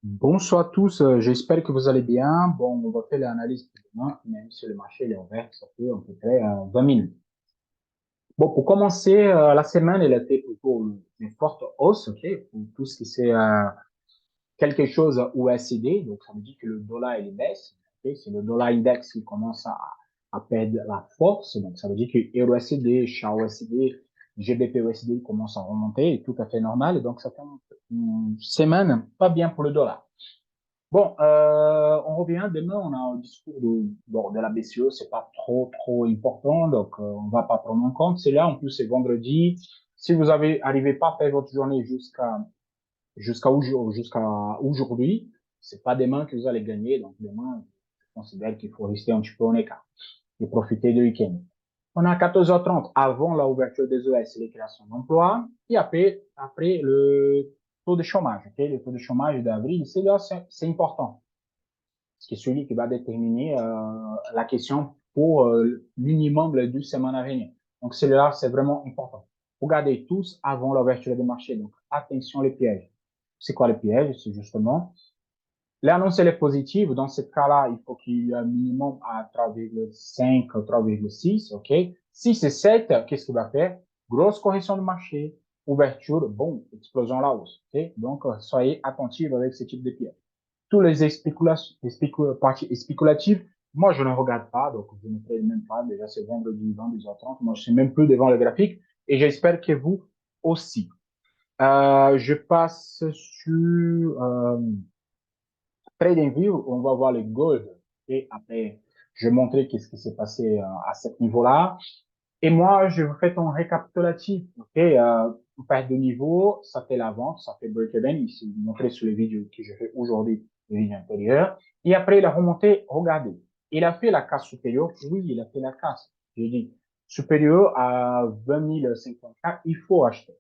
Bonsoir à tous, j'espère que vous allez bien. Bon, on va faire l'analyse de demain, même si le marché il est ouvert, ça fait à peu près 20 minutes. Bon, pour commencer, la semaine, elle a été plutôt une forte hausse, ok, pour tout ce qui c'est quelque chose USD, donc ça veut dire que le dollar il baisse, ok, c'est le dollar index qui commence à perdre la force, donc ça veut dire que Euro USD, CHA USD, GBP USD commence à remonter, et tout à fait normal, donc ça fait une semaine pas bien pour le dollar. Bon, on revient demain, on a un discours bon, de la BCE, c'est pas trop important, donc on va pas prendre en compte. C'est là, en plus c'est vendredi. Si vous arrivez pas à faire votre journée jusqu'à aujourd'hui, c'est pas demain que vous allez gagner. Donc demain, je considère qu'il faut rester un petit peu en écart et profiter du week-end. On a 14h30 avant la ouverture des ES, les créations d'emplois, et après le taux de chômage. Okay? Le taux de chômage d'avril, c'est là, c'est important. C'est celui qui va déterminer la question pour minimum les 2 semaines à venir. Donc, celui-là, c'est vraiment important. Regardez tous avant l'ouverture des marchés. Donc, attention les pièges. C'est quoi les pièges? C'est justement, l'annonce elle est positive. Dans ce cas-là, il faut qu'il y ait un minimum à 3,5, 3,6, OK? Si c'est 7, qu'est-ce qu'il va faire? Grosse correction de marché, ouverture, bon, explosion à la hausse, OK? Donc, soyez attentifs avec ce type de pièges tous les parties spéculatives, moi, je ne regarde pas, donc je ne fais même pas. Déjà, c'est vendredi 22h30. Moi, je suis même plus devant le graphique et j'espère que vous aussi. Je passe sur TradingView. On va voir le gold et après, je vais montrer qu'est-ce qui s'est passé à ce niveau-là. Et moi, je vous fais ton récapitulatif. OK, perte de niveau, ça fait la vente, ça fait break-even. Ici, montré sur les vidéos que je fais aujourd'hui, les vidéos antérieures. Et après, il a remonté, regardez. Il a fait la casse supérieure. Oui, il a fait la casse. J'ai dit, supérieure à 20 054, il faut acheter.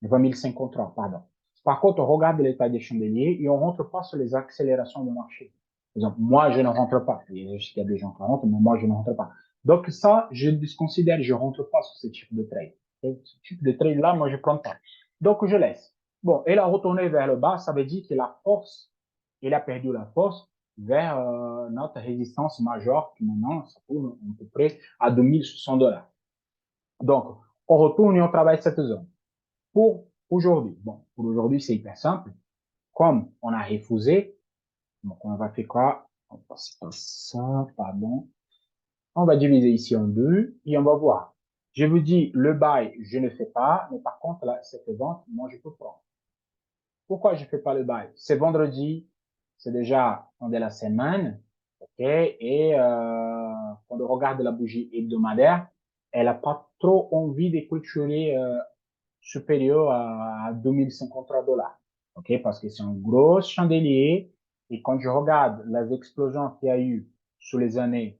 20 053, pardon. Par contre, on regarde l'état des chandeliers et on rentre pas sur les accélérations de marché. Par exemple, moi, je ne rentre pas. Il y a des gens qui rentrent, mais moi, je ne rentre pas. Donc, ça, je disconsidère, je rentre pas sur ce type de trade. Ce type de trade-là, moi, je prends pas. Donc, je laisse. Bon, elle a retourné vers le bas, ça veut dire que la force, il a perdu la force vers notre résistance majeure qui maintenant, ça tourne à peu près à 2600 $. Donc, on retourne et on travaille cette zone pour aujourd'hui. Bon, pour aujourd'hui, c'est hyper simple. Comme on a refusé, donc on va faire quoi? On va faire ça, pardon. On va diviser ici en deux et on va voir. Je vous dis, le buy, je ne fais pas, mais par contre, là, cette vente, moi, je peux prendre. Pourquoi je ne fais pas le buy? C'est vendredi, c'est déjà fin de la semaine, ok? Et quand on regarde la bougie hebdomadaire, elle n'a pas trop envie de clôturer supérieur à 2053 $. OK? Parce que c'est un gros chandelier. Et quand je regarde les explosions qu'il y a eu sur les années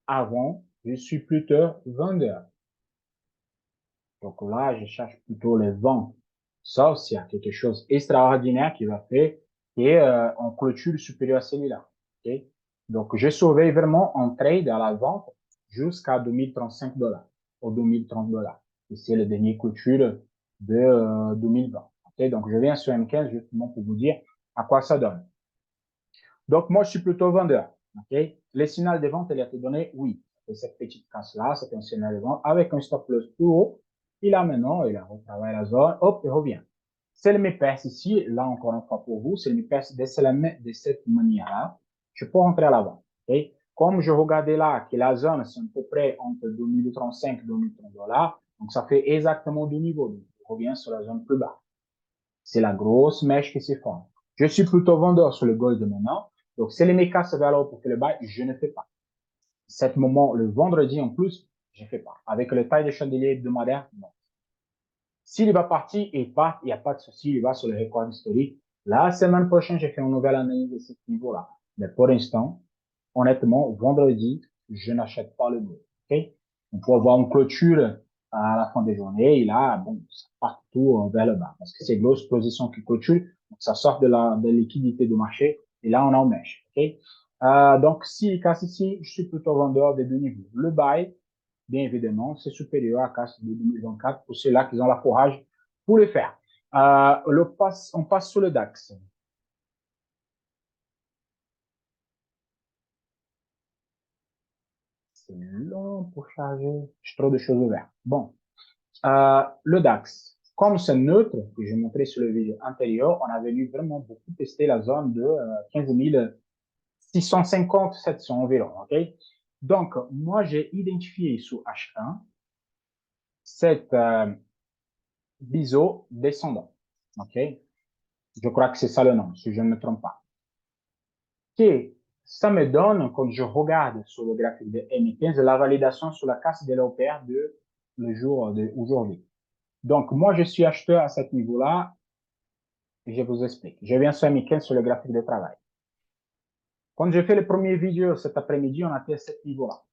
avant, je suis plutôt vendeur. Donc là, je cherche plutôt les ventes. Sauf s'il y a quelque chose d'extraordinaire qui va faire et on clôture supérieur à celui-là. OK? Donc, je surveille vraiment en trade à la vente jusqu'à 2035 $, ou 2030 $. Et c'est le dernier clôture de 2020. OK? Donc, je viens sur M15 justement pour vous dire à quoi ça donne. Donc, moi, je suis plutôt vendeur. OK? Les signaux de vente, il a été donné, oui. Et cette petite casse-là, c'est un signal de vente avec un stop loss plus haut. Il a maintenant, il a retravaillé la zone, hop, il revient. C'est le MPS ici, là encore une fois pour vous, c'est le MPS de cette manière-là. Je peux rentrer à l'avant. Okay? Comme je regardais là que la zone, c'est à peu près entre 2035 et 2030 $, donc ça fait exactement deux niveaux. Donc, je reviens sur la zone plus bas. C'est la grosse mèche qui se forme. Je suis plutôt vendeur sur le gold de maintenant. Donc, si les mécas se valent pour que le bail, je ne fais pas. Cet moment, le vendredi en plus, je ne fais pas. Avec le taille de chandelier hebdomadaire, non. S'il va partir et part, il n'y a pas de souci, il va sur le record historique. La semaine prochaine, j'ai fait une nouvelle analyse de ce niveau-là. Mais pour l'instant, honnêtement, vendredi, je n'achète pas le gold. Okay? On peut avoir une clôture à la fin des journées et là, bon, ça part tout vers le bas parce que c'est grosse position qui clôture, donc ça sort de liquidité du marché et là, on en mèche. Okay? Donc, s'il casse ici, je suis plutôt vendeur des deux niveaux. Le buy, bien évidemment, c'est supérieur à casse de 2024 pour ceux-là qui ont la courage pour le faire. On passe sur le DAX. C'est long pour charger. J'ai trop de choses ouvertes. Bon. Le DAX. Comme c'est neutre, que j'ai montré sur le vidéo antérieur, on a venu vraiment beaucoup tester la zone de 15 650, 700 environ. OK? Donc, moi, j'ai identifié sous H1 cette biseau descendant. OK? Je crois que c'est ça le nom, si je ne me trompe pas. Et ça me donne, quand je regarde sur le graphique de M15, la validation sur la casse de l'opère de le jour d'aujourd'hui. Donc, moi, je suis acheteur à ce niveau-là. Et je vous explique. Je viens sur M15 sur le graphique de travail. Quand j'ai fait les premières vidéos cet après-midi, on a fait à ce niveau-là.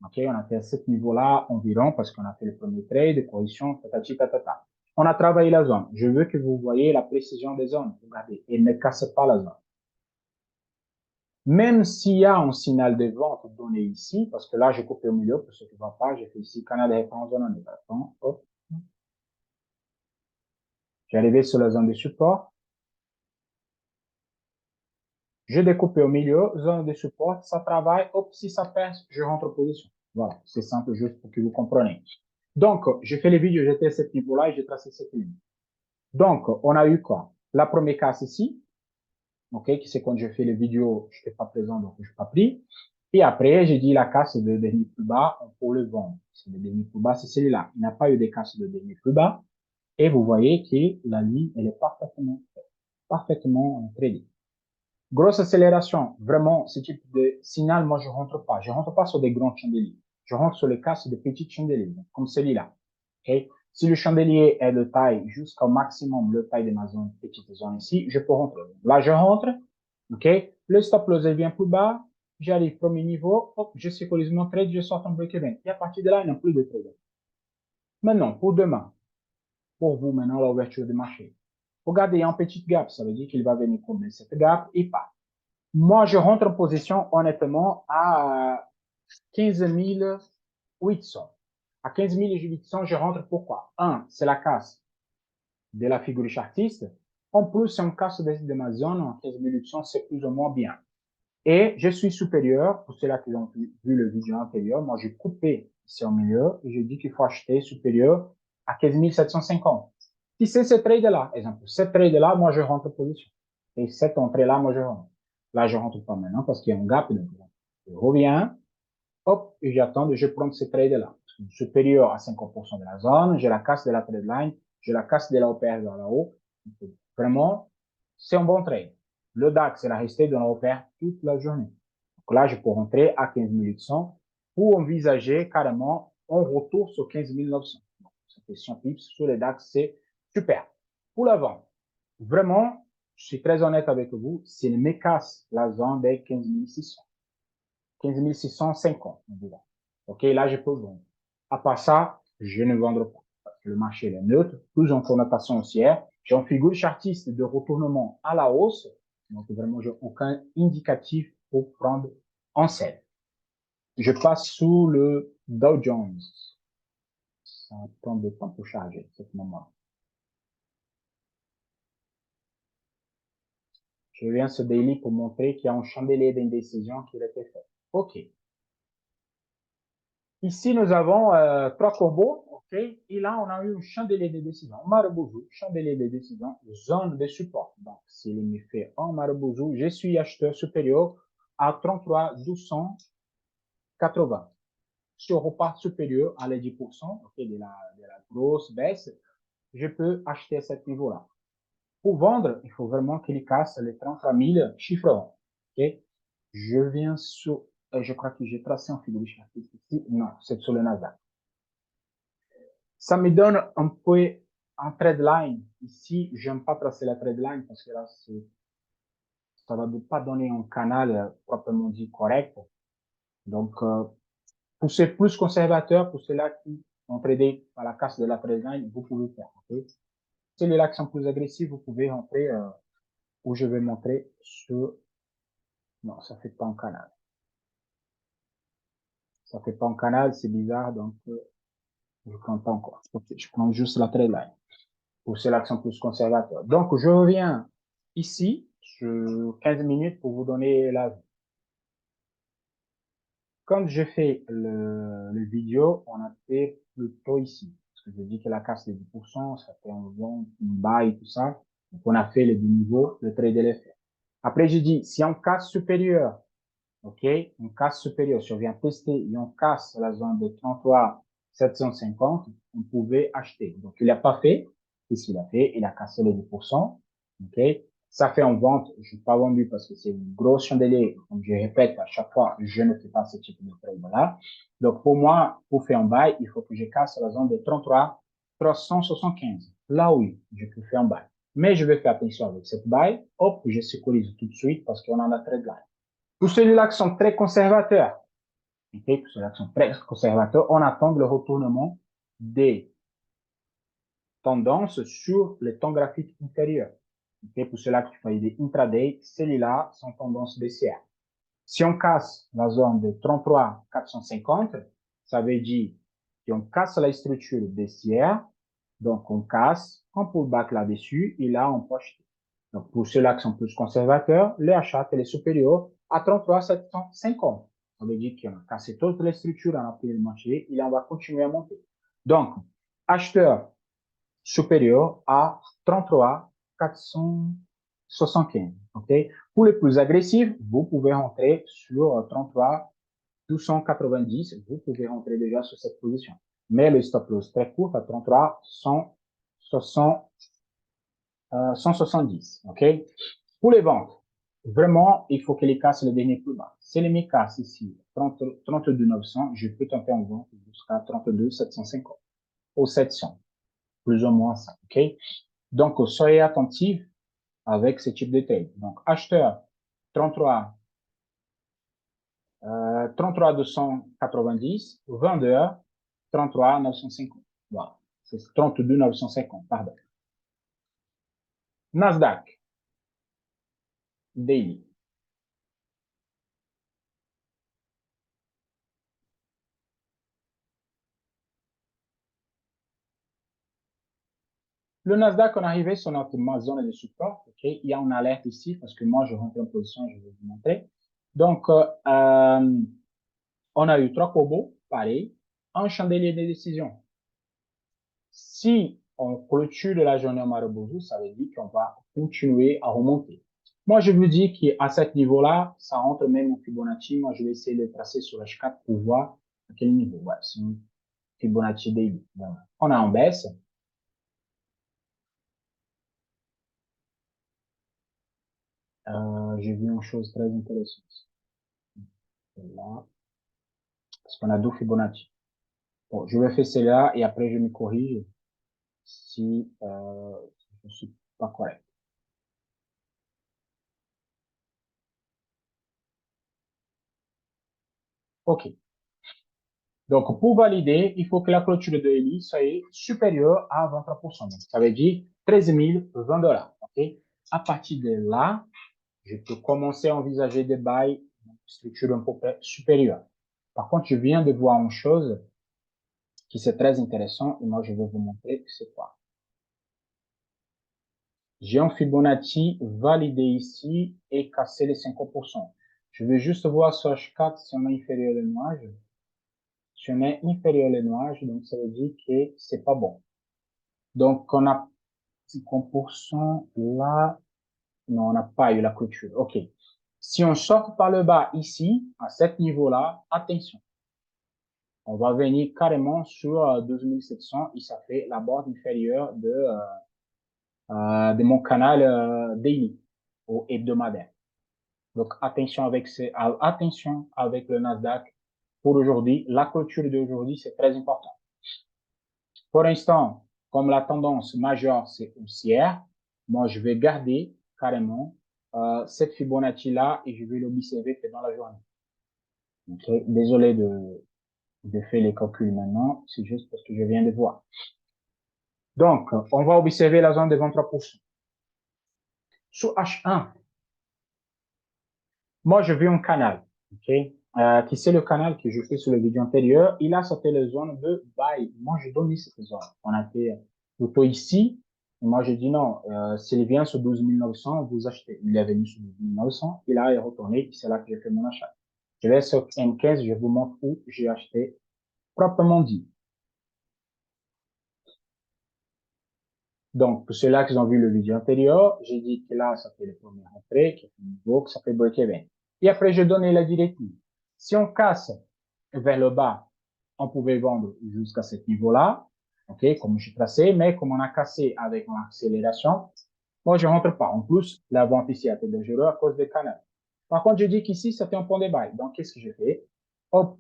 OK, on a fait à ce niveau-là environ parce qu'on a fait le premier trade, correction, tatati, tatata. On a travaillé la zone. Je veux que vous voyez la précision des zones. Regardez, et ne cassez pas la zone. Même s'il y a un signal de vente donné ici, parce que là, j'ai coupé au milieu pour ceux qui ne voient pas, j'ai fait ici canal de référence zone en évaluation. Hop. J'ai arrivé sur la zone de support. J'ai découpé au milieu, zone de support, ça travaille, hop, si ça perce, je rentre en position. Voilà, c'est simple, juste pour que vous compreniez. Donc, j'ai fait les vidéos, j'étais à ce niveau-là et j'ai tracé cette ligne. Donc, on a eu quoi? La première casse ici, ok, qui c'est quand j'ai fait les vidéos, je n'étais pas présent, donc je n'ai pas pris. Et après, j'ai dit la casse de dernier plus bas, on peut le vendre. C'est le dernier plus bas, c'est celui-là. Il n'y a pas eu de casse de dernier plus bas. Et vous voyez que la ligne, elle est parfaitement tradée. Grosse accélération, vraiment, ce type de signal, moi, je rentre pas. Je rentre pas sur des grands chandeliers. Je rentre sur les casses de petits chandeliers, comme celui-là. Okay? Si le chandelier est de taille jusqu'au maximum, le taille de ma zone, petite zone ici, je peux rentrer. Là, je rentre. OK? Le stop loss est bien plus bas. J'arrive premier niveau. Hop, je sécurise mon trade, je sors en break-even. Et à partir de là, il n'y a plus de trade. Maintenant, pour demain, pour vous, maintenant, l'ouverture du marché. Regardez, il y a un petit gap. Ça veut dire qu'il va venir combler cette gap et pas. Moi, je rentre en position, honnêtement, à 15 800. À 15 800, je rentre pourquoi? Un, c'est la casse de la figure chartiste. En plus, c'est un casse de ma zone en 15 800, c'est plus ou moins bien. Et je suis supérieur, pour ceux-là qui ont vu le vidéo antérieur, moi, j'ai coupé ici au milieu et je dis qu'il faut acheter supérieur à 15 750. Si c'est ce trade-là, exemple, ce trade-là, moi, je rentre en position. Et cette entrée-là, moi, je rentre. Là, je rentre pas maintenant parce qu'il y a un gap. Donc, je reviens, hop, et j'attends, je prends ce trade-là. Supérieur à 50% de la zone, j'ai la casse de la trade line, j'ai la casse de la OPR vers là-haut. Vraiment, c'est un bon trade. Le DAX, il a resté dans la OPR toute la journée. Donc là, je peux rentrer à 15 800 pour envisager carrément un retour sur 15 900. Donc, ça fait 100 pips sur le DAX, c'est super. Pour la vente, vraiment, je suis très honnête avec vous, s'il me casse la zone des 15 600, 15 650, OK, là, je peux vendre. À part ça, je ne vendrai pas. Parce que le marché est neutre, plus en connotation haussière. J'ai une figure chartiste de retournement à la hausse. Donc, vraiment, j'ai aucun indicatif pour prendre en selle. Je passe sous le Dow Jones. Ça prend du temps pour charger, ce moment. Je viens ce daily pour montrer qu'il y a un chandelier d'indécision qui a été fait. OK. Ici, nous avons trois combos, OK? Et là, on a eu un chandelier de décision. Marubozu, chandelier de décision, zone de support. Donc, s'il me fait un Marubozu, je suis acheteur supérieur à 33 280. Si on repart supérieur à les 10%, OK, de la grosse baisse, je peux acheter à ce niveau-là. Pour vendre, il faut vraiment qu'il casse les 33 000 chiffres ronds. OK? Je viens sur, je crois que j'ai tracé un fil ici. Non, c'est sur le Nasdaq. Ça me donne un peu un trade line. Ici, j'aime pas tracer la trade line parce que là, ça va pas donner un canal proprement dit correct. Donc, pour ces plus conservateurs, pour ceux-là qui ont tradé à la casse de la trade line, vous pouvez faire. Okay? Ceux-là qui sont plus agressifs, vous pouvez rentrer où je vais montrer sur. Non, ça fait pas un canal. Ça fait pas un canal, c'est bizarre, donc je prends pas encore. Okay, je prends juste la trade line. Pour ceux-là qui sont plus conservateurs. Donc, je reviens ici sur 15 minutes pour vous donner la vue. quand j'ai fait le vidéo, on a fait plutôt ici. Parce que je dis que la casse est 10%, ça fait un bon, une bail, tout ça. Donc, on a fait les deux niveaux, le trade de l'effet. Après, j'ai dit, si on casse supérieur, OK, on casse supérieur, si on vient tester et on casse la zone de 33 750, on pouvait acheter. Donc, il n'a pas fait. Qu'est-ce qu'il a fait? Il a cassé les 10%. OK, ça fait en vente. Je n'ai pas vendu parce que c'est une grosse chandelier. Comme je répète à chaque fois, je ne fais pas ce type de trade-là. Donc, pour moi, pour faire un bail, il faut que je casse la zone de 33 375. Là, oui, je peux faire un bail. Mais je vais faire attention avec cette bail. Hop, je sécurise tout de suite parce qu'on en a très bien. Pour ceux-là qui sont très conservateurs, okay, pour ceux-là qui sont très conservateurs, on attend le retournement des tendances sur les temps graphiques inférieurs. Okay, pour ceux-là qui font des intraday, celles-là sont tendances baissières. Si on casse la zone de 33 450, ça veut dire qu'on casse la structure baissière, donc on casse, on pullback là-dessus, et là on peut acheter. Donc pour ceux-là qui sont plus conservateurs, les achats les supérieurs à 33 750. Ça veut dire qu'on a cassé toutes les structures, on a pris le marché, et là on va continuer à monter. Donc, acheteur supérieur à 33 475. OK? Pour les plus agressifs, vous pouvez rentrer sur 33 290. Vous pouvez rentrer déjà sur cette position. Mais le stop loss très court à 33 170. OK? Pour les ventes, vraiment, il faut que les casses le dernier plus bas. Si les cassent ici, 32 900, je peux tenter en vente jusqu'à 32 750 ou 700. Plus ou moins ça. OK? Donc, soyez attentifs avec ce type de trade. Donc, acheteur 33, 33 290, vendeur 33 950. Voilà. C'est 32 950, pardon. Nasdaq, daily. Le Nasdaq, on est arrivé sur notre zone de support. Okay? Il y a une alerte ici parce que moi, je rentre en position, je vais vous montrer. Donc, on a eu 3 combos, pareil, un chandelier de décision. Si on clôture la journée au Marubozu, ça veut dire qu'on va continuer à remonter. Moi, je vous dis qu'à ce niveau-là, ça rentre même en Fibonacci. Moi, je vais essayer de tracer sur H4 pour voir à quel niveau. Ouais, c'est une Fibonacci daily. Voilà. On est en baisse. J'ai vu une chose très intéressante. Là, parce qu'on a deux Fibonacci. Bon, je vais faire cela et après je me corrige si je ne suis pas correct. OK. Donc, pour valider, il faut que la clôture de Eli soit supérieure à 23%. Donc, ça veut dire 13 020 $. OK? À partir de là, je peux commencer à envisager des bails de structure un peu supérieure. Par contre, je viens de voir une chose qui c'est très intéressant et moi, je vais vous montrer c'est quoi. J'ai un Fibonacci validé ici et cassé les 50%. Je vais juste voir sur H4 si on est inférieur au nuage. Si on est inférieur au nuage, donc ça veut dire que c'est pas bon. Donc, on a 50% là. Non, on n'a pas eu la clôture. OK. Si on sort par le bas ici, à ce niveau-là, attention. On va venir carrément sur 12 700 et ça fait la bande inférieure de mon canal daily ou hebdomadaire. Donc, attention avec le Nasdaq pour aujourd'hui. La clôture d'aujourd'hui, c'est très important. Pour l'instant, comme la tendance majeure, c'est haussière, moi, je vais garder carrément cette Fibonacci-là et je vais l'observer dans la journée. Okay? Désolé de faire les calculs maintenant, c'est juste parce que je viens de voir. Donc, on va observer la zone de 23%. Sur H1, moi, je veux un canal, ok? Qui c'est le canal que je fais sur le vidéo antérieur. Il a c'était la zone de buy. Moi, je donne cette zone. On a fait plutôt ici. Et moi, je dis non, s'il vient sur 12 900, vous achetez. Il est venu sur 12 900. Il a retourné. C'est là que j'ai fait mon achat. Je vais sur M15, je vous montre où j'ai acheté proprement dit. Donc, pour ceux-là qui ont vu le vidéo antérieur, j'ai dit que là, ça fait le premier entrée, qui est le niveau, que ça fait break-even. Et après, je donnais la directive. Si on casse vers le bas, on pouvait vendre jusqu'à ce niveau-là, OK, comme je tracé, mais comme on a cassé avec une accélération, moi, je rentre pas. En plus, la vente ici a été dangereuse à cause des canaux. Par contre, je dis qu'ici, c'était un point de bail. Donc, qu'est-ce que je fais? Hop,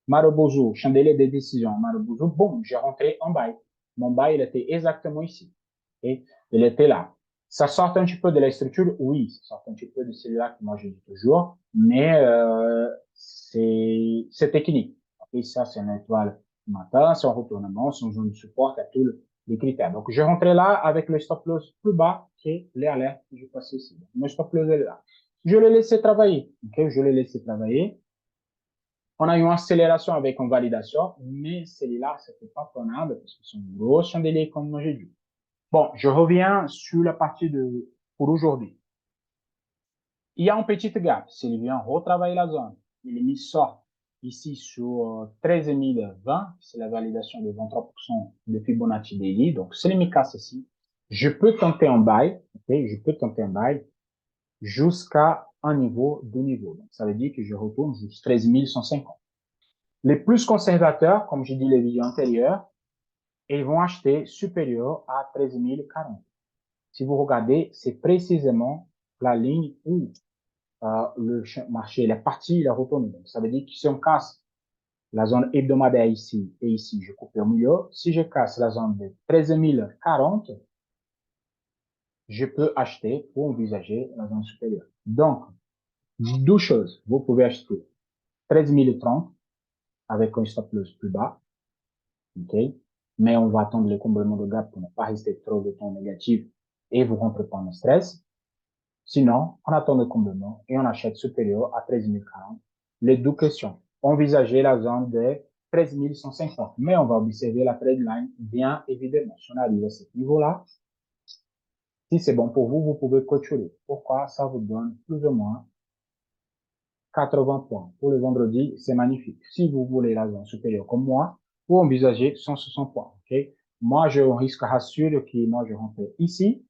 Marubozu, chandelier de décision, Marubozu, boum, j'ai rentré en bail. Mon bail, il était exactement ici. Et il était là. Ça sort un petit peu de la structure, oui, ça sort un petit peu de celui-là que moi je dis toujours, mais c'est technique. Et ça, c'est une étoile matin, c'est un retournement, c'est une zone de support, à tous les critères. Donc, je rentrais là avec le stop loss plus bas que l'alertes que je passais ici. Donc, mon stop loss est là. Je l'ai laissé travailler. Okay? Je l'ai laissé travailler. On a eu une accélération avec une validation, mais celui-là, c'était pas prenable parce que c'est un gros chandelier, comme j'ai dit. Bon, je reviens sur la partie pour aujourd'hui. Il y a un petit gap. S'il vient retravailler la zone, il sort ici sur 13 020, c'est la validation de 23% de Fibonacci daily. Donc, s'il me casse ici, je peux tenter un buy, okay? Je peux tenter un buy jusqu'à un niveau de niveau. Donc, ça veut dire que je retourne jusqu'à 13 150. Les plus conservateurs, comme j'ai dit les vidéos antérieures, ils vont acheter supérieur à 13 040. Si vous regardez, c'est précisément la ligne où le marché, il est parti, il est retourné. Donc, ça veut dire que si on casse la zone hebdomadaire ici et ici, je coupe au milieu. Si je casse la zone de 13 040, je peux acheter pour envisager la zone supérieure. Donc, deux choses. Vous pouvez acheter 13 030 avec un stop loss plus bas. OK? Mais on va attendre le comblement de gap pour ne pas rester trop de temps négatif et vous rentrez pas en stress. Sinon, on attend le comblement et on achète supérieur à 13 040. Les deux questions. Envisager la zone de 13 150. Mais on va observer la trade line, bien évidemment. Si on arrive à ce niveau-là, si c'est bon pour vous, vous pouvez clôturer. Pourquoi? Ça vous donne plus ou moins 80 points. Pour le vendredi, c'est magnifique. Si vous voulez la zone supérieure comme moi, vous envisagez 160 points. OK? Moi, je risque rassure que moi, je rentre ici.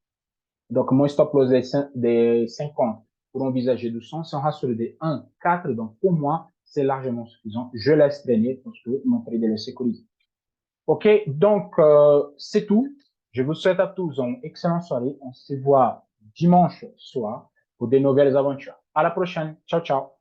Donc, mon stop loss des 50 pour envisager 200, c'est un ratio de 1, 4. Donc, pour moi, c'est largement suffisant. Je laisse traîner parce que mon trade est sécurisé. OK, donc, c'est tout. Je vous souhaite à tous une excellente soirée. On se voit dimanche soir pour de nouvelles aventures. À la prochaine. Ciao, ciao.